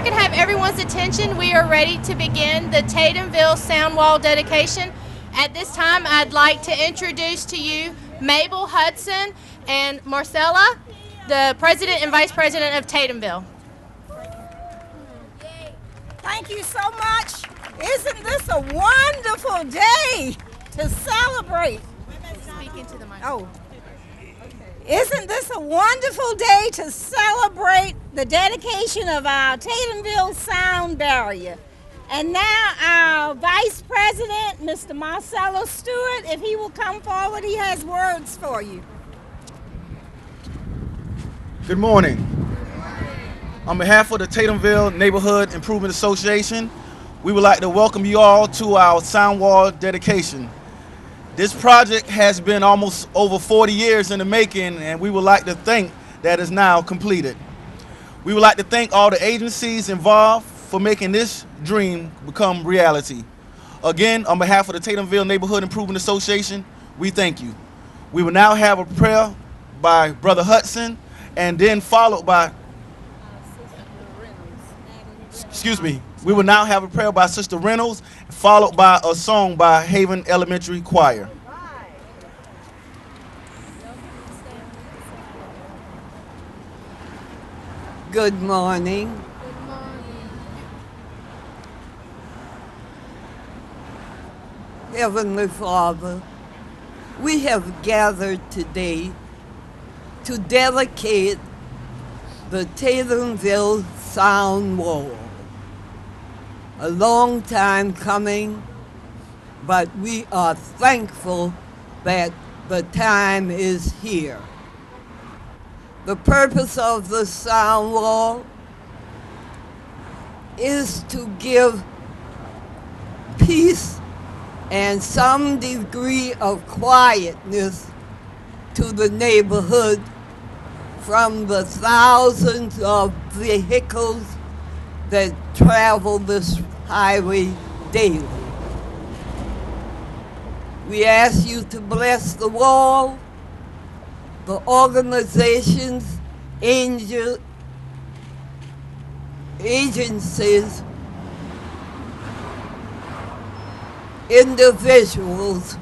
could have everyone's attention, we are ready to begin the Tatemville Sound Wall dedication. At this time, I'd like to introduce to you Mabel Hudson and Marcella, the President and Vice President of Tatemville. Thank you so much. Isn't this a wonderful day to celebrate? Speak into the mic. Oh. Isn't this a wonderful day to celebrate the dedication of our Tatemville Sound Barrier? And now our Vice President, Mr. Marcelo Stewart, if he will come forward, he has words for you. Good morning. On behalf of the Tatemville Neighborhood Improvement Association, we would like to welcome you all to our Sound Wall dedication. This project has been almost over 40 years in the making, and we would like to think that is now completed. We would like to thank all the agencies involved for making this dream become reality. Again, on behalf of the Tatemville Neighborhood Improvement Association, we thank you. We will now have a prayer by Brother Hudson, and then followed by, we will now have a prayer by Sister Reynolds, followed by a song by Haven Elementary Choir. Good morning. Good morning. Heavenly Father, we have gathered today to dedicate the Tatemville Sound Wall. A long time coming, but we are thankful that the time is here. The purpose of the sound wall is to give peace and some degree of quietness to the neighborhood from the thousands of vehicles that travel this highway daily. We ask you to bless the wall, the organizations, agencies, individuals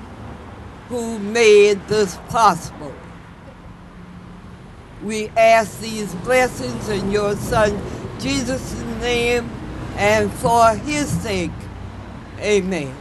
who made this possible. We ask these blessings in your Son, Jesus' name, and for his sake, amen.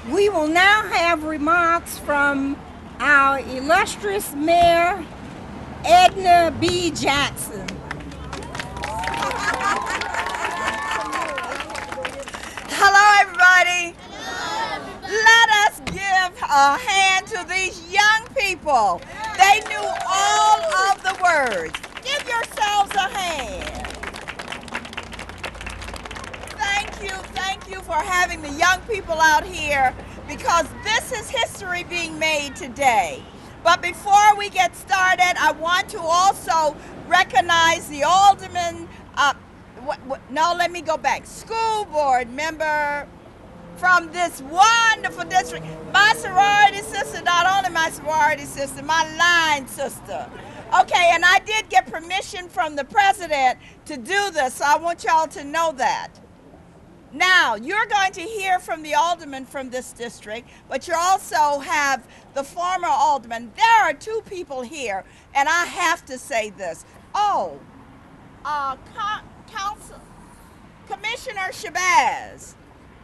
We will now have remarks from our illustrious Mayor, Edna B. Jackson. give a hand to these young people. They knew all of the words. Give yourselves a hand. Thank you for having the young people out here, because this is history being made today. But before we get started, I want to also recognize the alderman, let me go back, school board member from this wonderful district. My sorority sister, not only my sorority sister, my line sister. Okay, and I did get permission from the president to do this, so I want y'all to know that. Now, you're going to hear from the alderman from this district, but you also have the former alderman. There are two people here, and I have to say this. Commissioner Shabazz,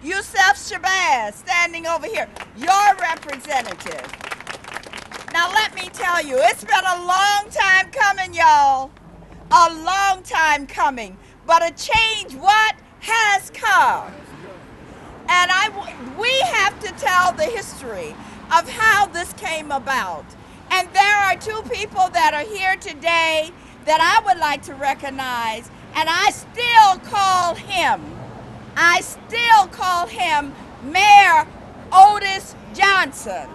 Yusef Shabazz, standing over here, your representative. Now, let me tell you, it's been a long time coming, y'all. A long time coming. But a change, has come. And we have to tell the history of how this came about. And there are two people that are here today that I would like to recognize, and I still call him Mayor Otis Johnson.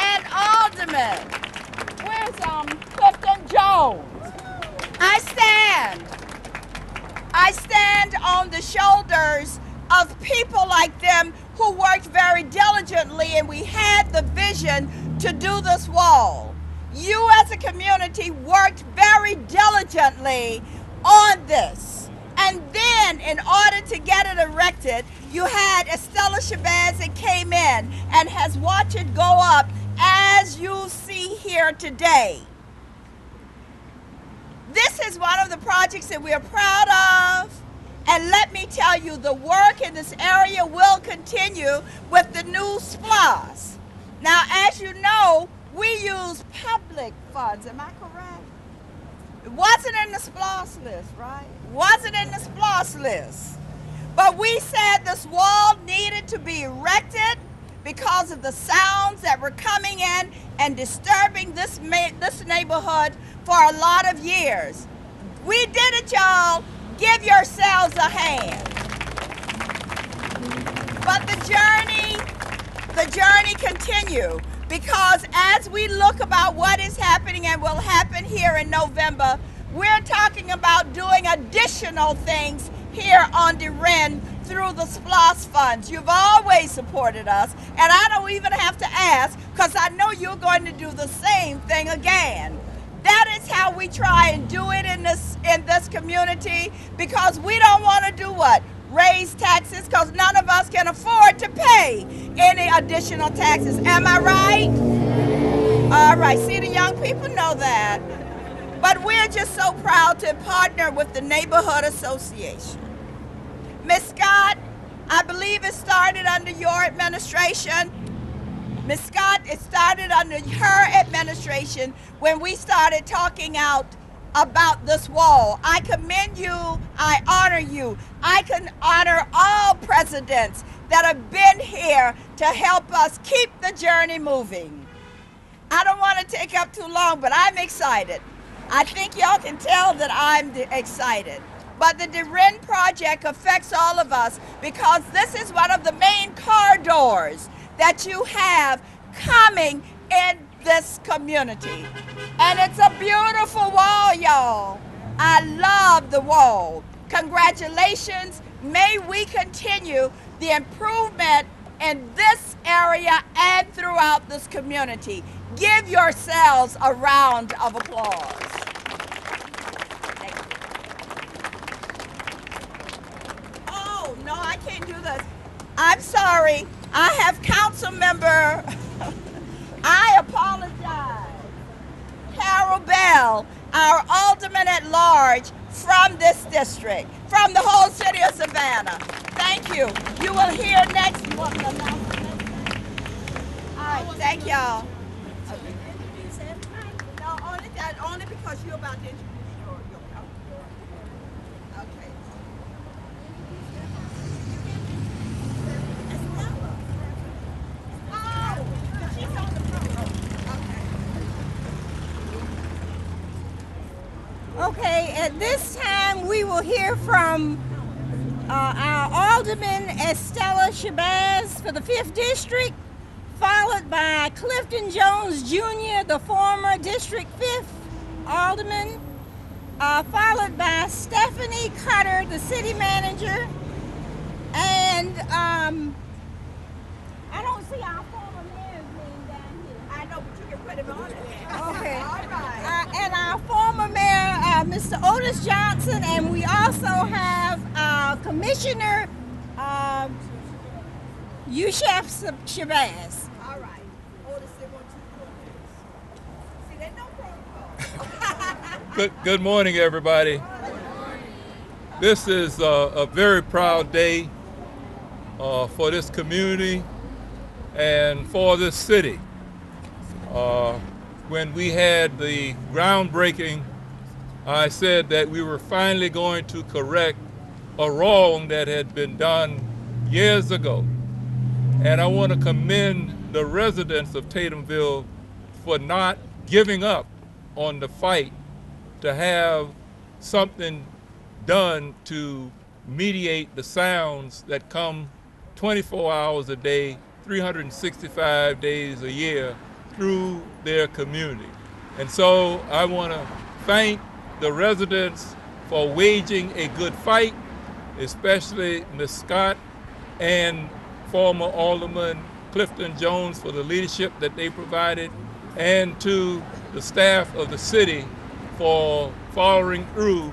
And Alderman, where's Clifton Jones? I stand on the shoulders of people like them who worked very diligently, and we had the vision to do this wall. You as a community worked very diligently on this. And then in order to get it erected, you had Estella Shabazz that came in and has watched it go up as you see here today. This is one of the projects that we are proud of, and let me tell you, the work in this area will continue with the new SPLOS. Now, as you know, we use public funds, am I correct? It wasn't in the SPLOS list, right? Wasn't in the SPLOS list. But we said this wall needed to be erected because of the sounds that were coming in and disturbing this neighborhood for a lot of years. We did it, y'all. Give yourselves a hand. But the journey continues, because as we look about what is happening and will happen here in November, we're talking about doing additional things here on DeRenne through the SPLOS funds. You've always supported us, and I don't even have to ask, because I know you're going to do the same thing again. That is how we try and do it in this community, because we don't want to do what? Raise taxes, because none of us can afford to pay any additional taxes. Am I right? All right, see, the young people know that. But we're just so proud to partner with the Neighborhood Association. Ms. Scott, I believe it started under your administration. Ms. Scott, it started under her administration when we started talking out about this wall. I commend you, I honor you. I can honor all presidents that have been here to help us keep the journey moving. I don't want to take up too long, but I'm excited. I think y'all can tell that I'm excited. But the DeRenne project affects all of us, because this is one of the main corridors that you have coming in this community. And it's a beautiful wall, y'all. I love the wall. Congratulations. May we continue the improvement in this area and throughout this community. Give yourselves a round of applause. Oh, no, I can't do this. I'm sorry. I have council member, I apologize, Carol Bell, our alderman at large from this district, from the whole city of Savannah. Thank you. You will hear next. You want the announcement? All right, thank y'all. No, only because you're about to introduce your okay. at this time we will hear from our Alderman Estella Shabazz for the 5th District, followed by Clifton Jones Jr., the former District 5th Alderman, followed by Stephanie Cutter, the City Manager, and I don't see our former mayor's name down here. I know, but you can put him on it. Okay. All right. And our former mayor, Mr. Otis Johnson, and we also have Commissioner Yusef Shabazz. All right. Otis, they want you to see, there's no protocol. Good morning, everybody. This is a very proud day for this community and for this city. When we had the groundbreaking, I said that we were finally going to correct a wrong that had been done years ago. And I want to commend the residents of Tatemville for not giving up on the fight to have something done to mediate the sounds that come 24 hours a day, 365 days a year through their community. And so I want to thank the residents for waging a good fight, especially Ms. Scott and former Alderman Clifton Jones for the leadership that they provided, and to the staff of the city for following through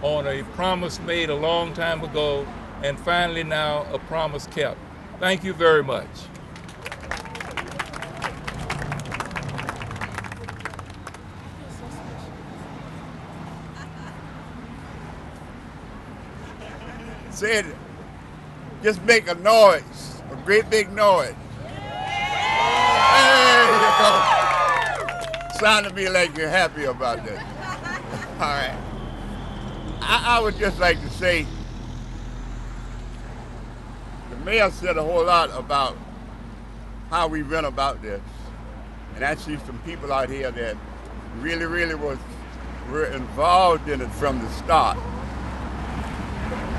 on a promise made a long time ago and finally now a promise kept. Thank you very much. Said, just make a noise, a great big noise. There you go. Sound to me like you're happy about that. All right. I would just like to say, the mayor said a whole lot about how we went about this. And I see some people out here that really were involved in it from the start.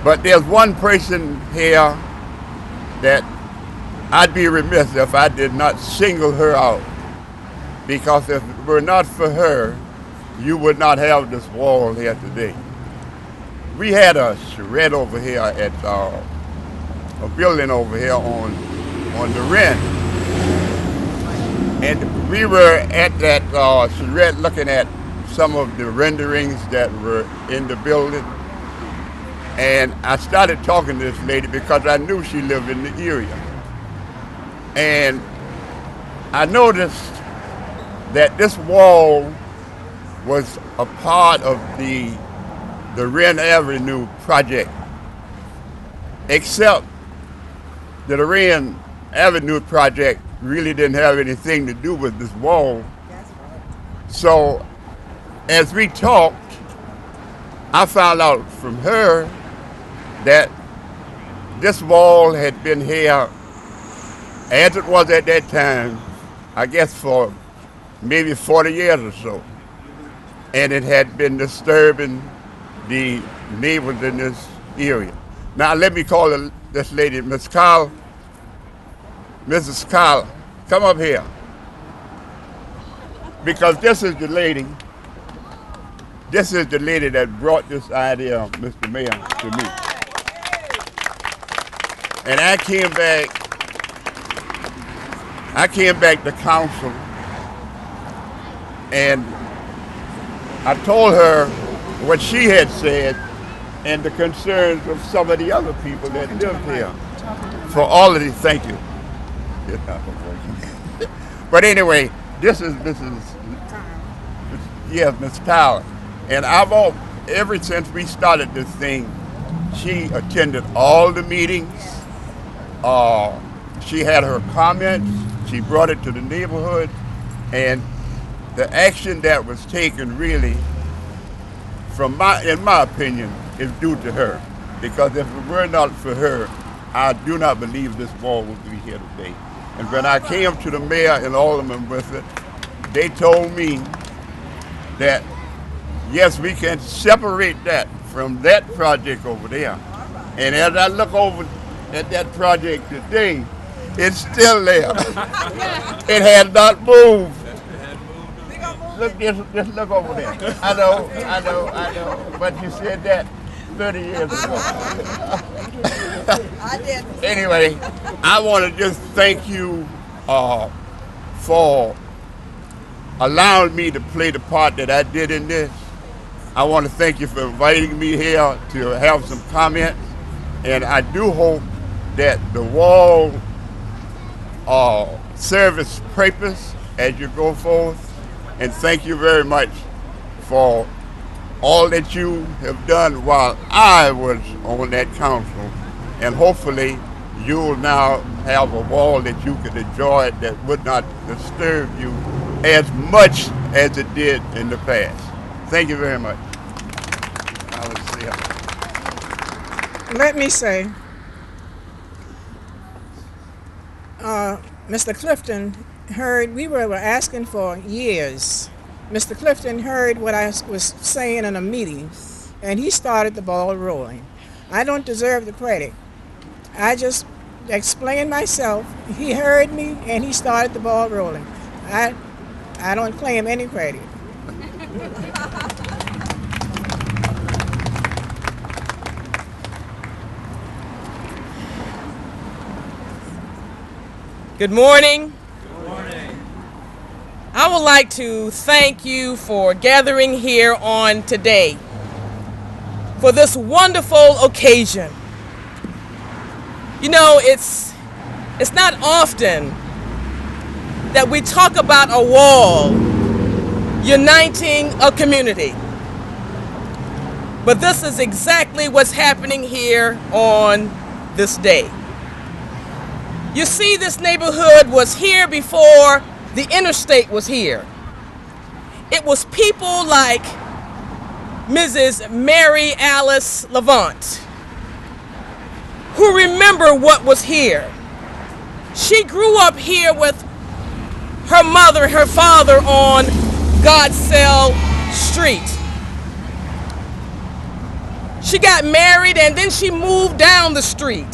But there's one person here that I'd be remiss if I did not single her out. Because if it were not for her, you would not have this wall here today. We had a charrette over here at a building over here on DeRenne. And we were at that charrette looking at some of the renderings that were in the building. And I started talking to this lady because I knew she lived in the area. And I noticed that this wall was a part of the DeRenne Avenue project, except the DeRenne Avenue project really didn't have anything to do with this wall. So as we talked, I found out from her that this wall had been here as it was at that time, I guess for maybe 40 years or so. And it had been disturbing the neighbors in this area. Now let me call this lady, Miss Kyle. Mrs. Kyle, come up here. Because this is the lady that brought this idea, Mr. Mayor, to me. And I came back to council, and I told her what she had said and the concerns of some of the other people that lived here. For all of these, thank you. But anyway, this is Mrs. Miss Tyler. And ever since we started this thing, she attended all the meetings. She had her comments. She brought it to the neighborhood. And the action that was taken really, in my opinion, is due to her. Because if it were not for her, I do not believe this wall would be here today. And when I came to the mayor and alderman with it, they told me that yes, we can separate that from that project over there. And as I look over at that project today, it's still there. It has not moved. Look, just look over there. I know. But you said that 30 years ago. I did. Anyway, I want to just thank you for allowing me to play the part that I did in this. I want to thank you for inviting me here to have some comments. And I do hope that the wall serve its purpose as you go forth. And thank you very much for all that you have done while I was on that council. And hopefully you will now have a wall that you can enjoy that would not disturb you as much as it did in the past. Thank you very much. Let me say, Mr. Clifton heard, we were asking for years. Mr. Clifton heard what I was saying in a meeting, and he started the ball rolling. I don't deserve the credit. I just explained myself. He heard me, and he started the ball rolling. I don't claim any credit. Good morning. Good morning. I would like to thank you for gathering here on today for this wonderful occasion. You know, it's not often that we talk about a wall uniting a community. But this is exactly what's happening here on this day. You see, this neighborhood was here before the Interstate was here. It was people like Mrs. Mary Alice Levant who remember what was here. She grew up here with her mother and her father on Godsell Street. She got married and then she moved down the street.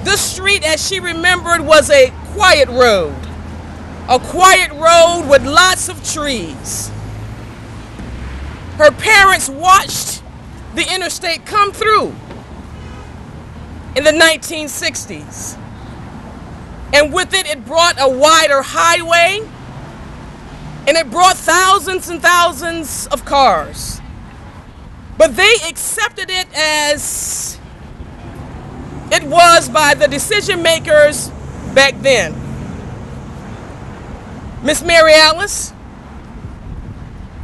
This street, as she remembered, was a quiet road with lots of trees. Her parents watched the interstate come through in the 1960s. And with it, it brought a wider highway, and it brought thousands and thousands of cars. But they accepted it as it was by the decision makers back then. Miss Mary Alice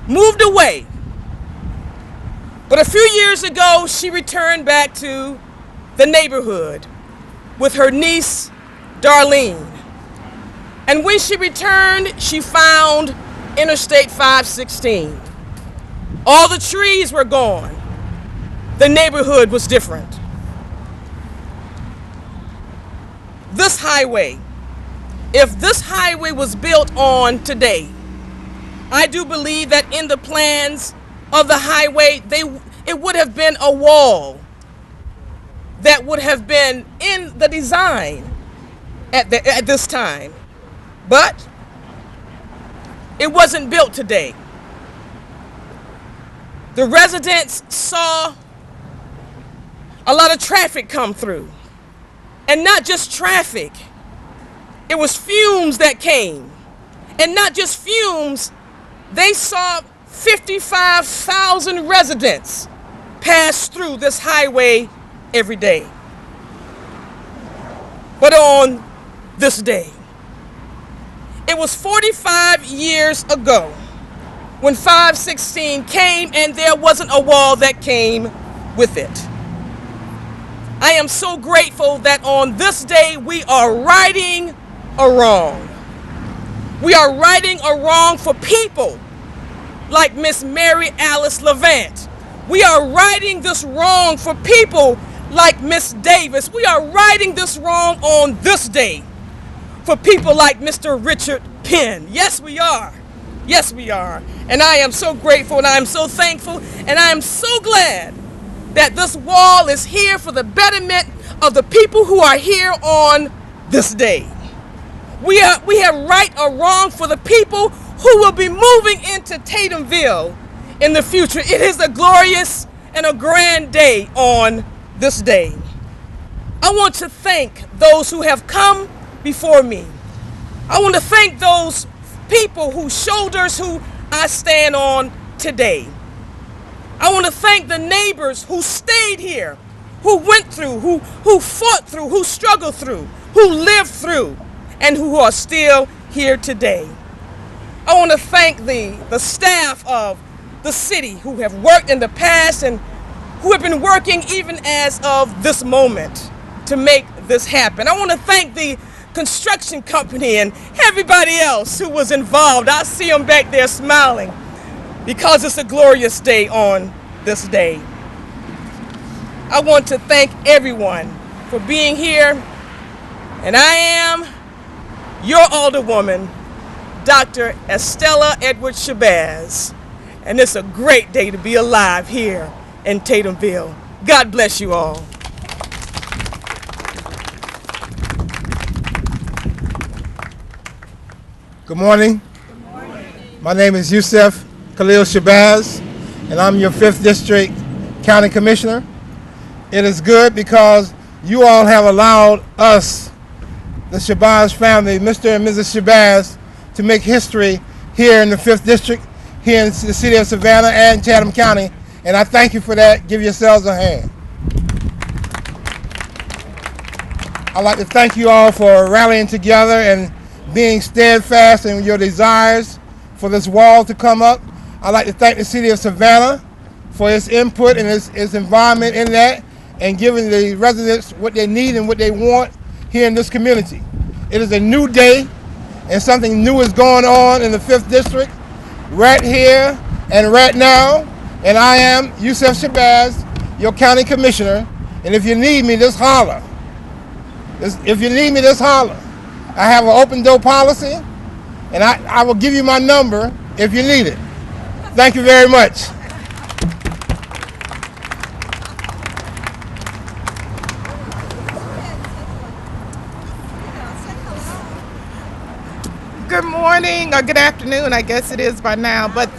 moved away. But a few years ago, she returned back to the neighborhood with her niece, Darlene. And when she returned, she found Interstate 516. All the trees were gone. The neighborhood was different. This highway, if this highway was built on today, I do believe that in the plans of the highway, it would have been a wall that would have been in the design at this time. But it wasn't built today. The residents saw a lot of traffic come through. And not just traffic, it was fumes that came. And not just fumes, they saw 55,000 residents pass through this highway every day. But on this day, it was 45 years ago when 516 came and there wasn't a wall that came with it. I am so grateful that on this day we are righting a wrong. We are righting a wrong for people like Miss Mary Alice Levant. We are righting this wrong for people like Miss Davis. We are righting this wrong on this day for people like Mr. Richard Penn. Yes, we are. Yes, we are. And I am so grateful and I am so thankful and I am so glad that this wall is here for the betterment of the people who are here on this day. We have right or wrong for the people who will be moving into Tatemville in the future. It is a glorious and a grand day on this day. I want to thank those who have come before me. I want to thank those people whose shoulders who I stand on today. I want to thank the neighbors who stayed here, who went through, who fought through, who struggled through, who lived through, and who are still here today. I want to thank the staff of the city who have worked in the past and who have been working even as of this moment to make this happen. I want to thank the construction company and everybody else who was involved. I see them back there smiling because it's a glorious day on this day. I want to thank everyone for being here, and I am your Alderwoman, Dr. Estella Edwards Shabazz, and it's a great day to be alive here in Tatemville. God bless you all. Good morning. Good morning. My name is Yusef Khalil Shabazz, and I'm your 5th District County Commissioner. It is good because you all have allowed us, the Shabazz family, Mr. and Mrs. Shabazz, to make history here in the 5th District, here in the city of Savannah and Chatham County, and I thank you for that. Give yourselves a hand. I'd like to thank you all for rallying together and being steadfast in your desires for this wall to come up. I'd like to thank the city of Savannah for its input and its involvement in that and giving the residents what they need and what they want here in this community. It is a new day and something new is going on in the 5th District right here and right now. And I am Yusef Shabazz, your county commissioner. And if you need me, just holler. If you need me, just holler. I have an open door policy, and I will give you my number if you need it. Thank you very much. Good morning, or good afternoon, I guess it is by now, but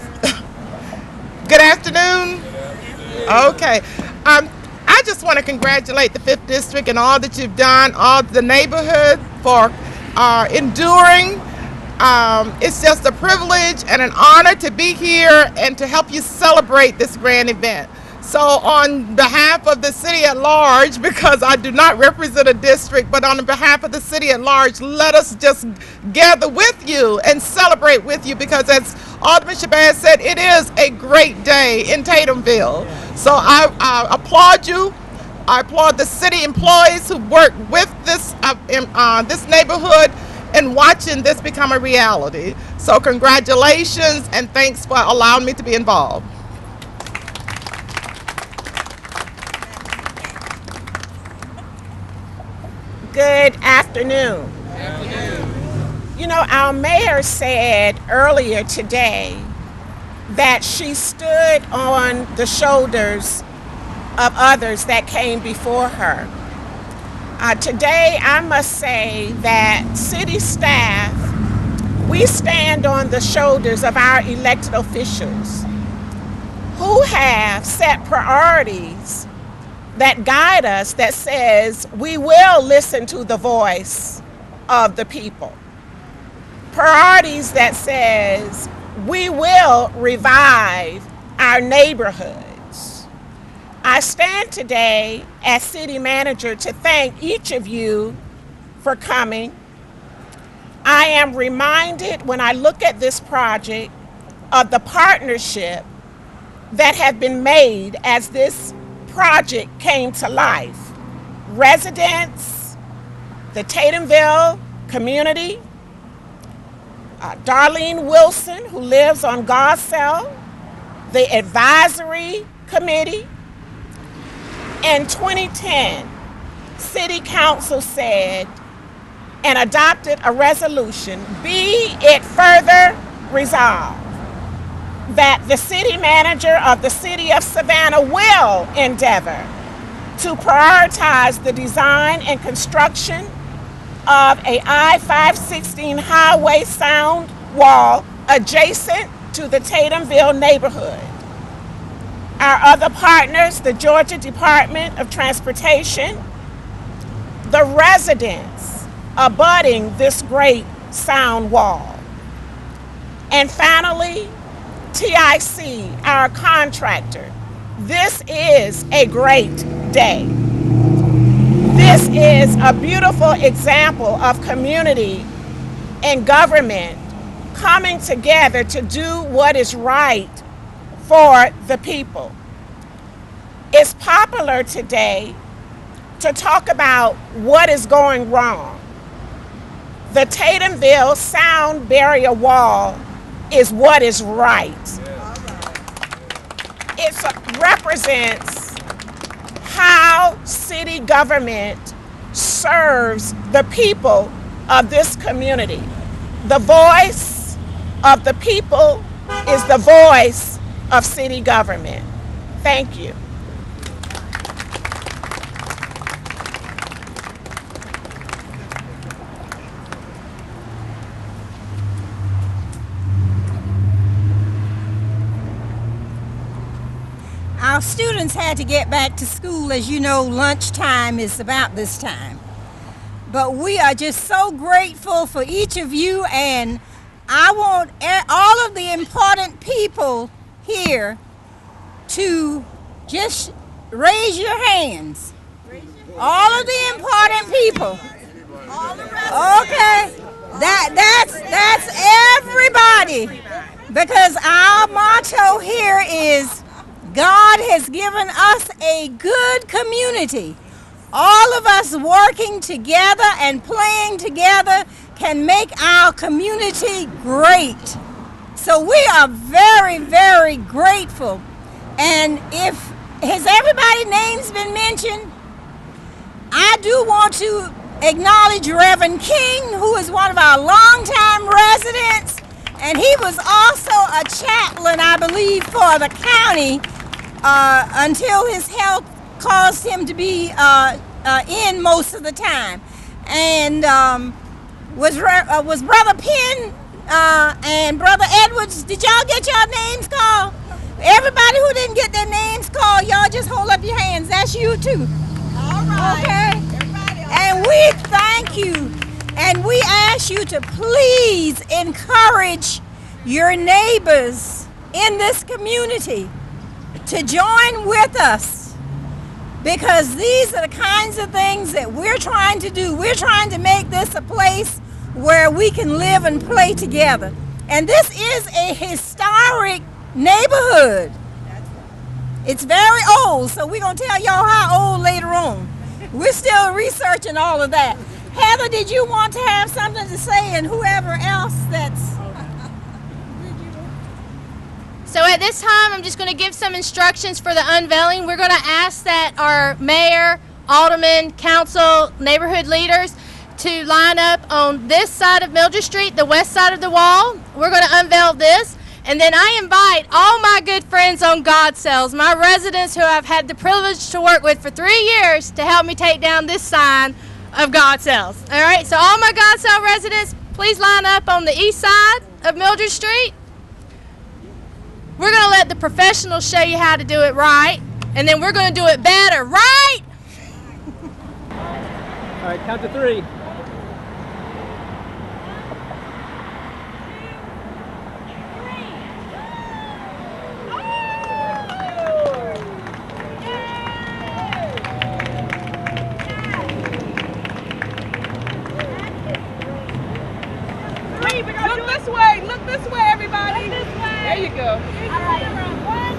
good afternoon? Okay. I just want to congratulate the 5th District and all that you've done, all the neighborhood for enduring. It's just a privilege and an honor to be here and to help you celebrate this grand event. So on behalf of the city at large, because I do not represent a district, but on behalf of the city at large, let us just gather with you and celebrate with you, because as Alderman Shabazz said, it is a great day in Tatemville. So I applaud you. I applaud the city employees who work with this neighborhood and watching this become a reality. So congratulations and thanks for allowing me to be involved. Good afternoon. You know, our mayor said earlier today that she stood on the shoulders of others that came before her. Today, I must say that city staff, we stand on the shoulders of our elected officials who have set priorities that guide us, that says we will listen to the voice of the people. Priorities that says we will revive our neighborhoods. I stand today as city manager to thank each of you for coming. I am reminded when I look at this project of the partnership that have been made as this project came to life. Residents, the Tatemville community, Darlene Wilson, who lives on Garcelle, the advisory committee. In 2010, City Council said and adopted a resolution, be it further resolve that the city manager of the city of Savannah will endeavor to prioritize the design and construction of a I-516 highway sound wall adjacent to the Tatemville neighborhood. Our other partners, the Georgia Department of Transportation, the residents abutting this great sound wall, and finally, TIC, our contractor. This is a great day. This is a beautiful example of community and government coming together to do what is right for the people. It's popular today to talk about what is going wrong. The Tatemville Sound Barrier Wall is what is right. It represents how city government serves the people of this community. The voice of the people is the voice of city government. Thank you. Our students had to get back to school. As you know, lunchtime is about this time. But we are just so grateful for each of you, and I want all of the important people here to just raise your hands. All of the important people. Okay, that's everybody. Because our motto here is God has given us a good community. All of us working together and playing together can make our community great. So we are very, very grateful. And has everybody's names been mentioned? I do want to acknowledge Reverend King, who is one of our longtime residents, and he was also a chaplain, I believe, for the county until his health caused him to be in most of the time. And was Brother Penn and Brother Edwards, did y'all get your names called? Everybody who didn't get their names called, y'all just hold up your hands. That's you too. All right. Okay? And we thank you. And we ask you to please encourage your neighbors in this community to join with us, because these are the kinds of things that we're trying to do. We're trying to make this a place where we can live and play together. And this is a historic neighborhood. It's very old, so we're going to tell y'all how old later on. We're still researching all of that. Heather, did you want to have something to say, and whoever else that's... So at this time, I'm just going to give some instructions for the unveiling. We're going to ask that our mayor, aldermen, council, neighborhood leaders to line up on this side of Mildred Street, the west side of the wall. We're going to unveil this. And then I invite all my good friends on God Cells, my residents who I've had the privilege to work with for 3 years, to help me take down this sign of God Cells. All right, so all my God Cell residents, please line up on the east side of Mildred Street. We're going to let the professionals show you how to do it right, and then we're going to do it better, right? All right, count to 3. Look this way, everybody. Look this way. There you go. All right, 1,